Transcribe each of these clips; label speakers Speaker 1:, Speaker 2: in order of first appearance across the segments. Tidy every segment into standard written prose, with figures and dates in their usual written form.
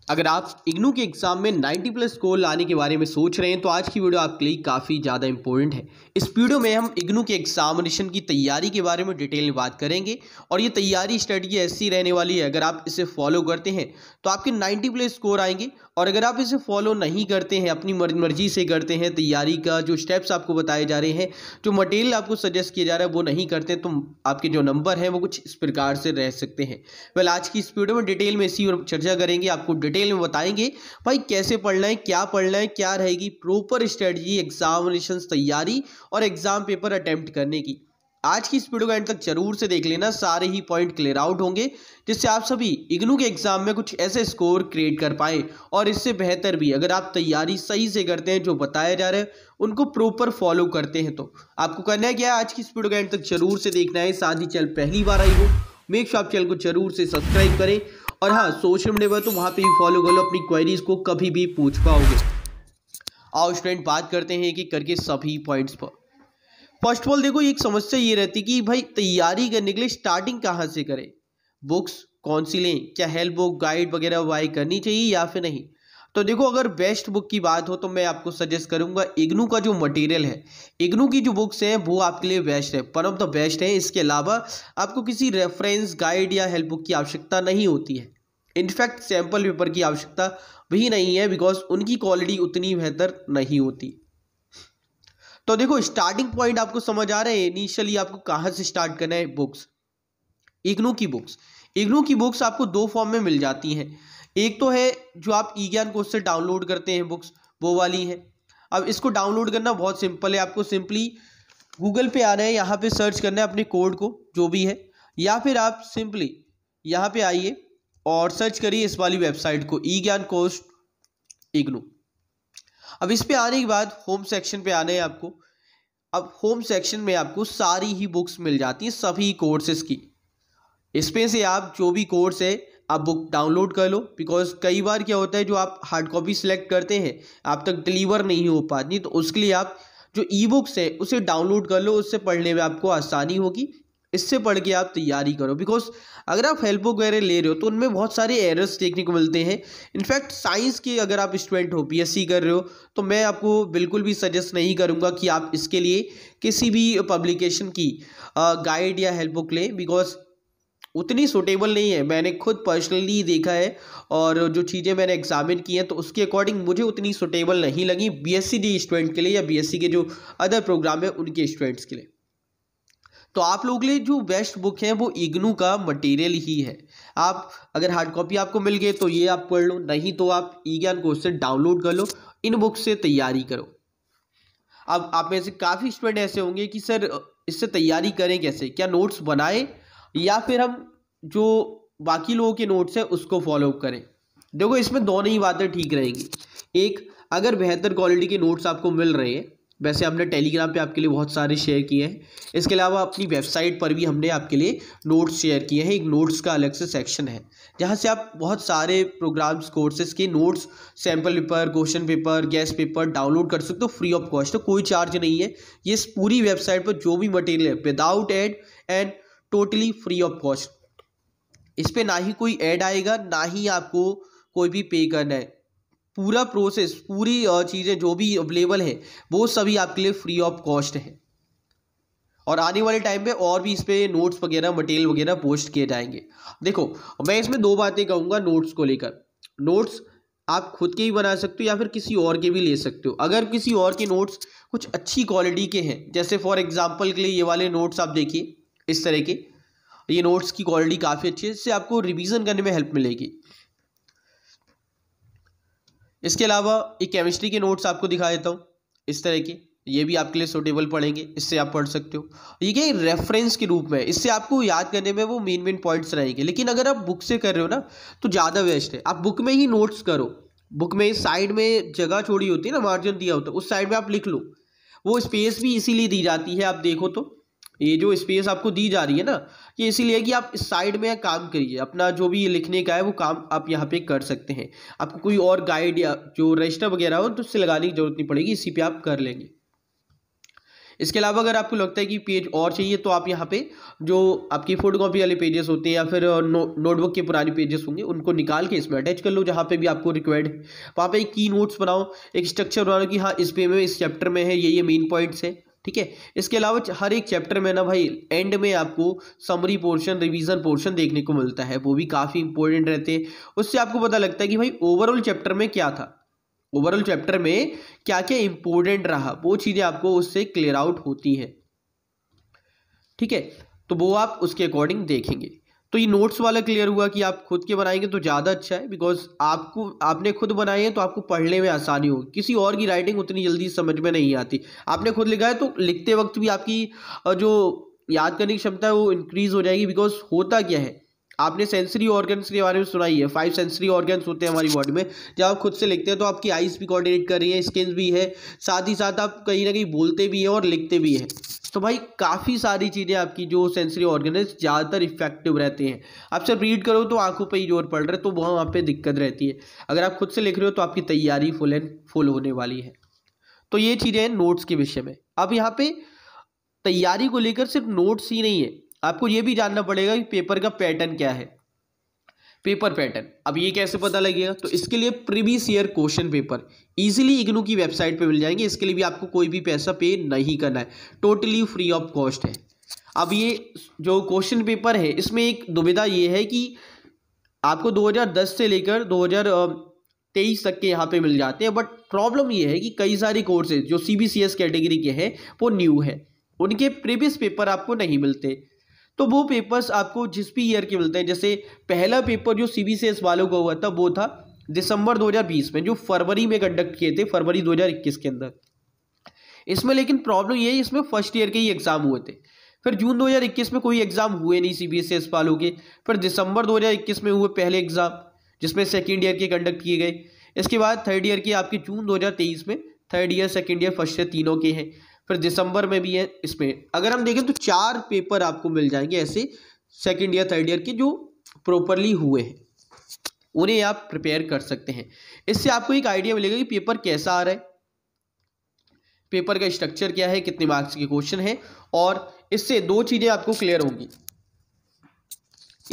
Speaker 1: अगर आप इग्नू के एग्जाम में 90 प्लस स्कोर लाने के बारे में सोच रहे हैं तो आज की वीडियो आपके लिए काफ़ी ज़्यादा इंपॉर्टेंट है। इस वीडियो में हम इग्नू के एग्जामिनेशन की तैयारी के बारे में डिटेल में बात करेंगे और ये तैयारी स्ट्रेटजी ऐसी रहने वाली है, अगर आप इसे फॉलो करते हैं तो आपके 90 प्लस स्कोर आएंगे। और अगर आप इसे फॉलो नहीं करते हैं, अपनी मर्जी से करते हैं, तैयारी का जो स्टेप्स आपको बताए जा रहे हैं, जो मटेरियल आपको सजेस्ट किया जा रहा है वो नहीं करते तो आपके जो नंबर हैं वो कुछ इस प्रकार से रह सकते हैं। वेल, आज की इस वीडियो में डिटेल में इसी और चर्चा करेंगे, आपको डिटेल में बताएंगे भाई कैसे पढ़ना है, क्या रहेगी प्रॉपर स्ट्रेटजी एग्जामिनेशन तैयारी और एग्जाम पेपर अटेम्प्ट करने की। आज की इस वीडियो का एंड तक जरूर से देख लेना, सारे ही पॉइंट क्लियर आउट होंगे जिससे आप सभी इग्नू के एग्जाम में कुछ ऐसे स्कोर क्रिएट कर पाए और इससे बेहतर भी अगर आप तैयारी सही से करते हैं, जो बताया जा रहा है उनको प्रॉपर फॉलो करते हैं तो आपको करना है क्या है, आज की इस वीडियो का एंड तक जरूर से देखना है। साथ ही चैनल पहली बार आई हो मेक श्योर आप चैनल को जरूर से सब्सक्राइब करें और हाँ, सोशल मीडिया पर तो वहाँ पे भी फॉलो कर लो, अपनी क्वेरीज को कभी भी पूछ पाओगे। आओ स्टूडेंट बात करते हैं कि करके सभी पॉइंट्स पर। फर्स्ट ऑफ ऑल देखो, एक समस्या ये रहती कि भाई तैयारी करने के लिए स्टार्टिंग कहाँ से करें, बुक्स कौन सी लें, क्या हेल्प बुक गाइड वगैरह बाय करनी चाहिए या फिर नहीं। तो देखो, अगर बेस्ट बुक की बात हो तो मैं आपको सजेस्ट करूंगा इग्नू का जो मटेरियल है, इग्नू की जो बुक्स हैं वो आपके लिए बेस्ट है, वन ऑफ द बेस्ट है। इसके अलावा आपको किसी रेफरेंस गाइड या हेल्प बुक की आवश्यकता नहीं होती है, इनफैक्ट सैम्पल पेपर की आवश्यकता भी नहीं है, बिकॉज उनकी क्वालिटी उतनी बेहतर नहीं होती। तो देखो, स्टार्टिंग पॉइंट आपको समझ आ रहे हैं, इनिशियली आपको कहाँ से स्टार्ट करना है। बुक्स, इग्नू की बुक्स आपको दो फॉर्म में मिल जाती हैं। एक तो है जो आप ई ज्ञान कोश से डाउनलोड करते हैं बुक्स, वो वाली है। अब इसको डाउनलोड करना बहुत सिंपल है, आपको सिंपली गूगल पे आना है, यहाँ पे सर्च करना है अपने कोड को जो भी है, या फिर आप सिंपली यहाँ पे आइए और सर्च करिए इस वाली वेबसाइट को, ई ज्ञान कोश इग्नू। अब इस पे आने के बाद होम सेक्शन पे आना है आपको। अब होम सेक्शन में आपको सारी ही बुक्स मिल जाती हैं सभी कोर्सेज की। इसमें से आप जो भी कोर्स है आप बुक डाउनलोड कर लो, बिकॉज कई बार क्या होता है जो आप हार्ड कॉपी सेलेक्ट करते हैं आप तक डिलीवर नहीं हो पाती, तो उसके लिए आप जो ई बुक्स है उसे डाउनलोड कर लो, उससे पढ़ने में आपको आसानी होगी। इससे पढ़ के आप तैयारी करो, बिकॉज अगर आप हेल्प बुक वगैरह ले रहे हो तो उनमें बहुत सारे एरर्स देखने को मिलते हैं। इनफैक्ट साइंस के अगर आप स्टूडेंट हो, बीएससी कर रहे हो, तो मैं आपको बिल्कुल भी सजेस्ट नहीं करूंगा कि आप इसके लिए किसी भी पब्लिकेशन की गाइड या हेल्प बुक लें, बिकॉज उतनी सूटेबल नहीं है। मैंने खुद पर्सनली देखा है और जो चीज़ें मैंने एग्जामिन की हैं तो उसके अकॉर्डिंग मुझे उतनी सूटेबल नहीं लगी बीएससी डी स्टूडेंट के लिए या बीएससी के जो अदर प्रोग्राम है उनके स्टूडेंट्स के लिए। तो आप लोगों के लिए जो बेस्ट बुक है वो इग्नू का मटेरियल ही है। आप अगर हार्ड कॉपी आपको मिल गए तो ये आप पढ़ लो, नहीं तो आप ई ज्ञान कोश से डाउनलोड कर लो, इन बुक से तैयारी करो। अब आप में से काफ़ी स्टूडेंट ऐसे होंगे कि सर इससे तैयारी करें कैसे, क्या नोट्स बनाएं या फिर हम जो बाकी लोगों के नोट्स हैं उसको फॉलो करें। देखो, इसमें दोनों ही बातें ठीक रहेंगी। एक, अगर बेहतर क्वालिटी के नोट्स आपको मिल रहे हैं, वैसे हमने टेलीग्राम पे आपके लिए बहुत सारे शेयर किए हैं, इसके अलावा अपनी वेबसाइट पर भी हमने आपके लिए नोट्स शेयर किए हैं। एक नोट्स का अलग से सेक्शन है जहाँ से आप बहुत सारे प्रोग्राम्स कोर्सेज के notes, sample paper, question paper, guest paper download कर सकते हो फ्री ऑफ कॉस्ट, तो कोई चार्ज नहीं है। ये इस पूरी वेबसाइट पर जो भी मटेरियल है without aid and totally free of cost. इस पर ना ही कोई ऐड आएगा, ना ही आपको कोई भी पे करना है। पूरा प्रोसेस, पूरी चीज़ें जो भी अवेलेबल है वो सभी आपके लिए फ्री ऑफ कॉस्ट है। और आने वाले टाइम में और भी इस पर नोट्स वगैरह, मटेरियल वगैरह पोस्ट किए जाएंगे। देखो, मैं इसमें दो बातें कहूँगा नोट्स को लेकर। नोट्स आप खुद के ही बना सकते हो या फिर किसी और के भी ले सकते हो। अगर किसी और के नोट्स कुछ अच्छी क्वालिटी के हैं, जैसे फॉर एग्जाम्पल के लिए ये वाले नोट्स आप देखिए, इस तरह के ये नोट्स की क्वालिटी काफ़ी अच्छी है, इससे आपको रिवीजन करने में हेल्प मिलेगी। इसके अलावा एक केमिस्ट्री के नोट्स आपको दिखा देता हूँ, इस तरह के, ये भी आपके लिए सूटेबल पड़ेंगे, इससे आप पढ़ सकते हो। ये क्या रेफरेंस के रूप में, इससे आपको याद करने में वो मेन पॉइंट्स रहेंगे। लेकिन अगर आप बुक से कर रहे हो ना तो ज़्यादा बेस्ट है, आप बुक में ही नोट्स करो। बुक में साइड में जगह छोड़ी होती है ना, मार्जिन दिया होता है, उस साइड में आप लिख लो। वो स्पेस भी इसीलिए दी जाती है, आप देखो तो ये जो स्पेस आपको दी जा रही है ना, ये इसीलिए कि आप इस साइड में काम करिए, अपना जो भी लिखने का है वो काम आप यहाँ पे कर सकते हैं। आपको कोई और गाइड या जो रजिस्टर वगैरह हो तो उससे लगाने की जरूरत नहीं पड़ेगी, इसी पे आप कर लेंगे। इसके अलावा अगर आपको लगता है कि पेज और चाहिए तो आप यहाँ पे जो आपकी फोटोकॉपी वाले पेजेस होते हैं या फिर नोटबुक के पुराने पेजेस होंगे उनको निकाल के इसमें अटैच कर लो, जहाँ पे भी आपको रिक्वायर्ड है वहाँ पे एक की नोट्स बनाओ, एक स्ट्रक्चर बनाओ कि हाँ इस पे में इस चैप्टर में है ये मेन पॉइंट्स है। ठीक है, इसके अलावा हर एक चैप्टर में ना भाई एंड में आपको समरी पोर्शन, रिवीजन पोर्शन देखने को मिलता है, वो भी काफ़ी इंपॉर्टेंट रहते हैं। उससे आपको पता लगता है कि भाई ओवरऑल चैप्टर में क्या था, ओवरऑल चैप्टर में क्या क्या इंपॉर्टेंट रहा, वो चीज़ें आपको उससे क्लियर आउट होती हैं। ठीक है, तो वो आप उसके अकॉर्डिंग देखेंगे। तो ये नोट्स वाला क्लियर हुआ कि आप खुद के बनाएंगे तो ज़्यादा अच्छा है, बिकॉज आपने खुद बनाए हैं तो आपको पढ़ने में आसानी होगी। किसी और की राइटिंग उतनी जल्दी समझ में नहीं आती, आपने खुद लिखा है तो लिखते वक्त भी आपकी जो याद करने की क्षमता है वो इंक्रीज हो जाएगी। बिकॉज होता क्या है, आपने सेंसरी ऑर्गन्स के बारे में सुना ही है, 5 सेंसरी ऑर्गन्स होते हैं हमारी बॉडी में। जब आप खुद से लिखते हैं तो आपकी आइज़ भी कोऑर्डिनेट कर रही है, स्किन भी है, साथ ही साथ आप कहीं ना कहीं बोलते भी हैं और लिखते भी हैं। तो भाई काफ़ी सारी चीज़ें आपकी जो सेंसरी ऑर्गन्स ज़्यादातर इफेक्टिव रहते हैं। आप सिर्फ रीड करो तो आंखों पे ही जोर पड़ रहा है तो वहाँ पे दिक्कत रहती है। अगर आप खुद से लिख रहे हो तो आपकी तैयारी फुल एंड फुल होने वाली है। तो ये चीज़ें हैं नोट्स के विषय में। अब यहाँ पे तैयारी को लेकर सिर्फ नोट्स ही नहीं है, आपको ये भी जानना पड़ेगा कि पेपर का पैटर्न क्या है। पेपर पैटर्न अब ये कैसे पता लगेगा, तो इसके लिए previous year question paper easily IGNOU की वेबसाइट पे मिल जाएंगे। इसके लिए भी आपको कोई भी पैसा पे नहीं करना है, टोटली फ्री ऑफ कॉस्ट है। अब ये जो क्वेश्चन पेपर है इसमें एक दुविधा ये है कि आपको 2010 से लेकर 2023 तक के यहाँ पे मिल जाते हैं, बट प्रॉब्लम ये है कि कई सारे कोर्सेज जो CBCS कैटेगरी के हैं वो न्यू है, उनके प्रीवियस पेपर आपको नहीं मिलते। तो वो पेपर्स आपको जिस भी ईयर के मिलते हैं, जैसे पहला पेपर जो CBCS वालों का हुआ था वो था दिसंबर 2020 में, जो फरवरी में कंडक्ट किए थे, फरवरी 2021 के अंदर। इसमें लेकिन प्रॉब्लम ये है, इसमें फर्स्ट ईयर के ही एग्ज़ाम हुए थे। फिर जून 2021 में कोई एग्ज़ाम हुए नहीं CBCS वालों के। फिर दिसंबर 2021 में हुए पहले एग्ज़ाम, जिसमें सेकेंड ईयर के कंडक्ट किए गए। इसके बाद थर्ड ईयर के आपके जून 2023 में, third year, second year, first year तीनों के हैं। फिर दिसंबर में भी है। इसमें अगर हम देखें तो 4 पेपर आपको मिल जाएंगे ऐसे सेकेंड ईयर थर्ड ईयर के जो प्रॉपरली हुए हैं, उन्हें आप प्रिपेयर कर सकते हैं। इससे आपको एक आइडिया मिलेगा कि पेपर कैसा आ रहा है, पेपर का स्ट्रक्चर क्या है, कितने मार्क्स के क्वेश्चन है, और इससे 2 चीज़ें आपको क्लियर होंगी।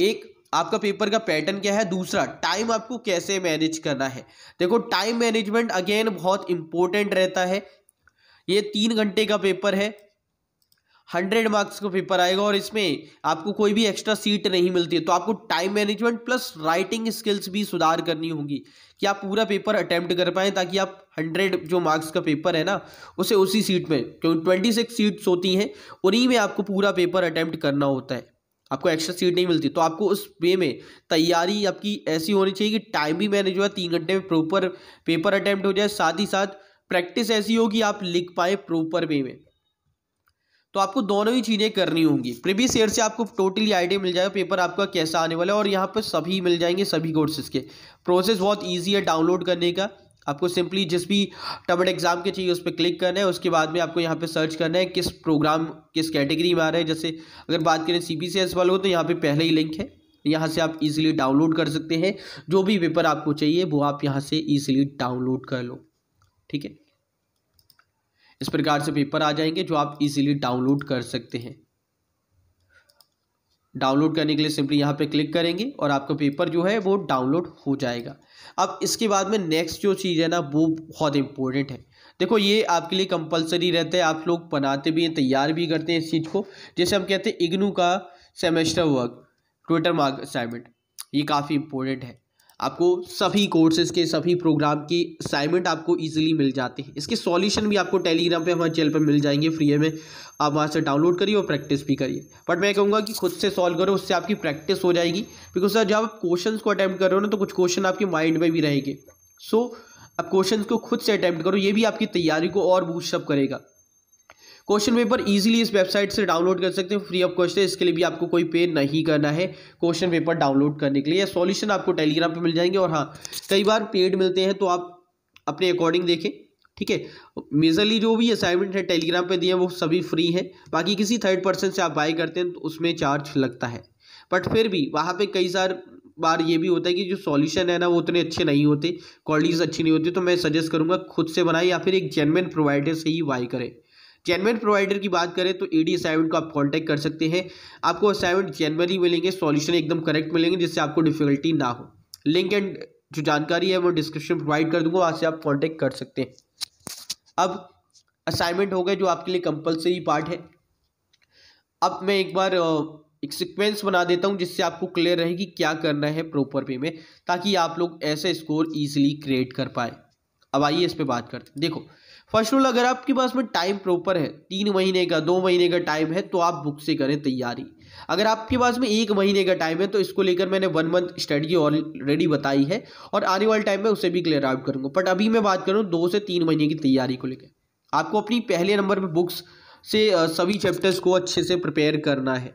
Speaker 1: एक, आपका पेपर का पैटर्न क्या है, दूसरा टाइम आपको कैसे मैनेज करना है। देखो टाइम मैनेजमेंट अगेन बहुत इंपॉर्टेंट रहता है। ये 3 घंटे का पेपर है, 100 मार्क्स का पेपर आएगा और इसमें आपको कोई भी एक्स्ट्रा सीट नहीं मिलती है। तो आपको time management plus writing skills भी सुधार करनी होगी कि आप पूरा पेपर अटेम्प्ट कर पाएँ, ताकि आप 100 जो मार्क्स का पेपर है ना उसे उसी सीट में, क्योंकि 26 सीट्स होती हैं, उन्हीं में आपको पूरा पेपर अटेम्प्ट करना होता है, आपको एक्स्ट्रा सीट नहीं मिलती। तो आपको उस वे में तैयारी आपकी ऐसी होनी चाहिए कि टाइम भी मैनेज हुआ, 3 घंटे में प्रॉपर पेपर अटेम्प्ट हो जाए, साथ ही साथ प्रैक्टिस ऐसी हो कि आप लिख पाए प्रॉपर वे में। तो आपको दोनों ही चीज़ें करनी होंगी। प्रीवियस ईयर से आपको टोटली आइडिया मिल जाएगा पेपर आपका कैसा आने वाला है, और यहाँ पर सभी मिल जाएंगे, सभी कोर्सेज के। प्रोसेस बहुत ईजी है डाउनलोड करने का। आपको सिंपली जिस भी टर्म एग्जाम के चाहिए उस पर क्लिक करना है, उसके बाद में आपको यहाँ पे सर्च करना है किस प्रोग्राम किस कैटेगरी में आ रहा है। जैसे अगर बात करें CBCS वालों को तो यहाँ पे पहले ही लिंक है, यहाँ से आप इजीली डाउनलोड कर सकते हैं। जो भी पेपर आपको चाहिए वो आप यहाँ से इजीली डाउनलोड कर लो। ठीक है, इस प्रकार से पेपर आ जाएंगे जो आप इजीली डाउनलोड कर सकते हैं। डाउनलोड करने के लिए सिंपली यहाँ पे क्लिक करेंगे और आपका पेपर जो है वो डाउनलोड हो जाएगा। अब इसके बाद में नेक्स्ट जो चीज़ है ना वो बहुत इंपॉर्टेंट है। देखो ये आपके लिए कंपलसरी रहता है, आप लोग बनाते भी हैं, तैयार भी करते हैं इस चीज़ को। जैसे हम कहते हैं इग्नू का semester work, Twitter mark assignment, ये काफ़ी इंपॉर्टेंट है। आपको सभी कोर्सेज के सभी प्रोग्राम की असाइनमेंट आपको इजीली मिल जाते हैं। इसके सॉल्यूशन भी आपको टेलीग्राम पे हमारे चैनल पे मिल जाएंगे फ्री में, आप वहाँ से डाउनलोड करिए और प्रैक्टिस भी करिए। बट मैं कहूँगा कि खुद से सॉल्व करो, उससे आपकी प्रैक्टिस हो जाएगी। बिकॉज जब आप क्वेश्चंस को अटैम्प्ट कर रहे हो ना तो कुछ क्वेश्चन आपके माइंड में भी रहेंगे। सो आप क्वेश्चन को खुद से अटैम्प्ट करो, ये भी आपकी तैयारी को और बूस्टअप करेगा। क्वेश्चन पेपर इजीली इस वेबसाइट से डाउनलोड कर सकते हैं फ्री ऑफ कॉस्ट है। इसके लिए भी आपको कोई पे नहीं करना है क्वेश्चन पेपर डाउनलोड करने के लिए। या सॉल्यूशन आपको टेलीग्राम पे मिल जाएंगे, और हाँ कई बार पेड मिलते हैं तो आप अपने अकॉर्डिंग देखें। ठीक है, मेजरली जो भी असाइनमेंट है टेलीग्राम पे दिए हैं वो सभी फ्री है। बाकी किसी थर्ड पर्सन से आप बाय करते हैं तो उसमें चार्ज लगता है, बट फिर भी वहाँ पे कई बार ये भी होता है कि जो सॉल्यूशन है ना वो उतने अच्छे नहीं होते, क्वालिटीज़ अच्छी नहीं होती। तो मैं सजेस्ट करूँगा खुद से बनाए या फिर एक जेन्युइन प्रोवाइडर से ही बाय करें, जेन्युइन प्रोवाइडर की बात करें तो एडी असाइनमेंट को आप कांटेक्ट कर सकते हैं। आपको असाइनमेंट जेन्युइनली मिलेंगे, सॉल्यूशन एकदम करेक्ट मिलेंगे, जिससे आपको डिफिकल्टी ना हो। लिंक एंड जो जानकारी है वो डिस्क्रिप्शन प्रोवाइड कर दूंगा, वहाँ से आप कांटेक्ट कर सकते हैं। अब असाइनमेंट हो गए जो आपके लिए कंपलसरी पार्ट है। अब मैं एक बार एक सीक्वेंस बना देता हूं जिससे आपको क्लियर रहे कि क्या करना है प्रॉपर वे में, ताकि आप लोग ऐसे स्कोर इजीली क्रिएट कर पाए। अब आइए इस पे बात करते हैं। देखो, फर्स्ट ऑल अगर आपके पास में टाइम प्रॉपर है, 3 महीने का 2 महीने का टाइम है, तो आप बुक से करें तैयारी। अगर आपके पास में 1 महीने का टाइम है तो इसको लेकर मैंने 1 मंथ स्ट्रेटजी ऑलरेडी बताई है और आने वाले टाइम में उसे भी क्लियर आउट करूंगा। बट अभी मैं बात करूँ 2 से 3 महीने की तैयारी को लेकर, आपको अपनी पहले नंबर पर बुक्स से सभी चैप्टर्स को अच्छे से प्रिपेयर करना है।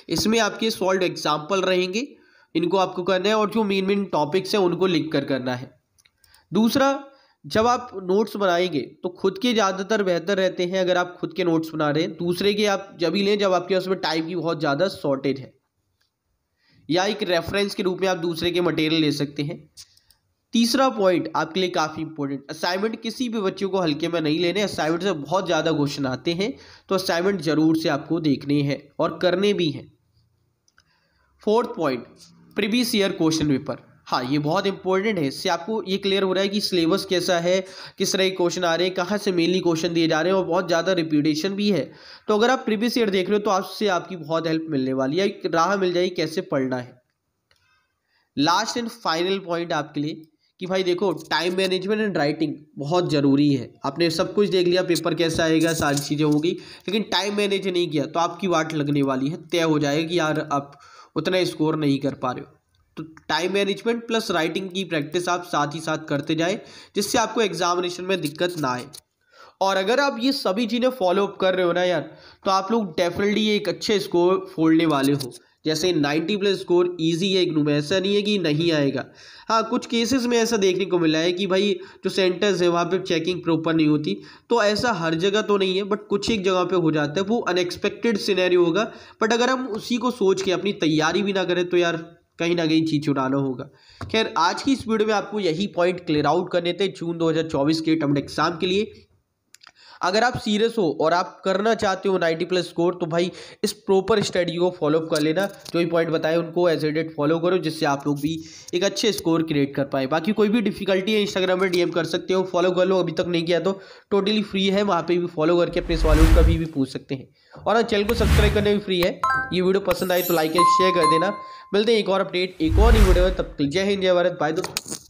Speaker 1: इसमें आपके सॉल्व एग्जाम्पल रहेंगे, इनको आपको करना है और जो मेन टॉपिक्स हैं उनको लिख कर करना है। दूसरा, जब आप नोट्स बनाएंगे तो खुद के ज़्यादातर बेहतर रहते हैं अगर आप खुद के नोट्स बना रहे हैं। दूसरे के आप जब ही लें जब आपके पास में टाइम की बहुत ज़्यादा शॉर्टेज है, या एक रेफरेंस के रूप में आप दूसरे के मटेरियल ले सकते हैं। तीसरा पॉइंट आपके लिए काफ़ी इंपॉर्टेंट, असाइनमेंट किसी भी बच्चे को हल्के में नहीं लेने। असाइनमेंट से बहुत ज़्यादा क्वेश्चन आते हैं, तो असाइनमेंट जरूर से आपको देखने हैं और करने भी हैं। Fourth point, previous year question paper. हाँ, ये बहुत इंपॉर्टेंट है, इससे आपको ये क्लियर हो रहा है कि सिलेबस कैसा है, किस तरह के क्वेश्चन आ रहे हैं, कहाँ से मेनली क्वेश्चन दिए जा रहे हैं और बहुत ज़्यादा रिपीटेशन भी है। तो अगर आप प्रीवियस ईयर देख रहे हो तो आपसे आपकी बहुत हेल्प मिलने वाली है, एक राह मिल जाएगी कैसे पढ़ना है। लास्ट एंड फाइनल पॉइंट आपके लिए कि भाई देखो, टाइम मैनेजमेंट एंड राइटिंग बहुत ज़रूरी है। आपने सब कुछ देख लिया, पेपर कैसा आएगा, सारी चीज़ें होगी, लेकिन टाइम मैनेज नहीं किया तो आपकी वाट लगने वाली है, तय हो जाएगा कि यार आप उतना स्कोर नहीं कर पा रहे हो। तो टाइम मैनेजमेंट प्लस राइटिंग की प्रैक्टिस आप साथ ही साथ करते जाए, जिससे आपको एग्जामिनेशन में दिक्कत ना आए। और अगर आप ये सभी चीज़ें फॉलो अप कर रहे हो ना यार, तो आप लोग डेफिनेटली एक अच्छे स्कोर फोड़ने वाले हो। जैसे 90+ स्कोर इजी है इग्नू में, ऐसा नहीं है कि नहीं आएगा। हाँ, कुछ केसेस में ऐसा देखने को मिला है कि भाई जो सेंटर्स है वहाँ पे चेकिंग प्रॉपर नहीं होती, तो ऐसा हर जगह तो नहीं है, बट कुछ एक जगह पे हो जाता है, वो अनएक्सपेक्टेड सिनेरियो होगा। बट अगर हम उसी को सोच के अपनी तैयारी भी ना करें तो यार कहीं ना कहीं चीज चुराना होगा। खैर, आज की इस वीडियो में आपको यही पॉइंट क्लियर आउट करने थे जून 2024 के टर्म एग्जाम के लिए। अगर आप सीरियस हो और आप करना चाहते हो 90+ स्कोर, तो भाई इस प्रॉपर स्टडी को फॉलो कर लेना। जो भी पॉइंट बताए उनको एज एडेड फॉलो करो, जिससे आप लोग भी एक अच्छे स्कोर क्रिएट कर पाए। बाकी कोई भी डिफिकल्टी है इंस्टाग्राम में डीएम कर सकते हो, फॉलो कर लो। अभी तक नहीं किया तो टोटली फ्री है, वहाँ पे भी फॉलो करके अपने सवालों कभी भी पूछ सकते हैं। और चैनल को सब्सक्राइब करने भी फ्री है। ये वीडियो पसंद आए तो लाइक एंड शेयर कर देना। मिलते हैं एक और अपडेट एक और नई वीडियो में, तब तक जय हिंद जय भारत, बाय दोस्तों।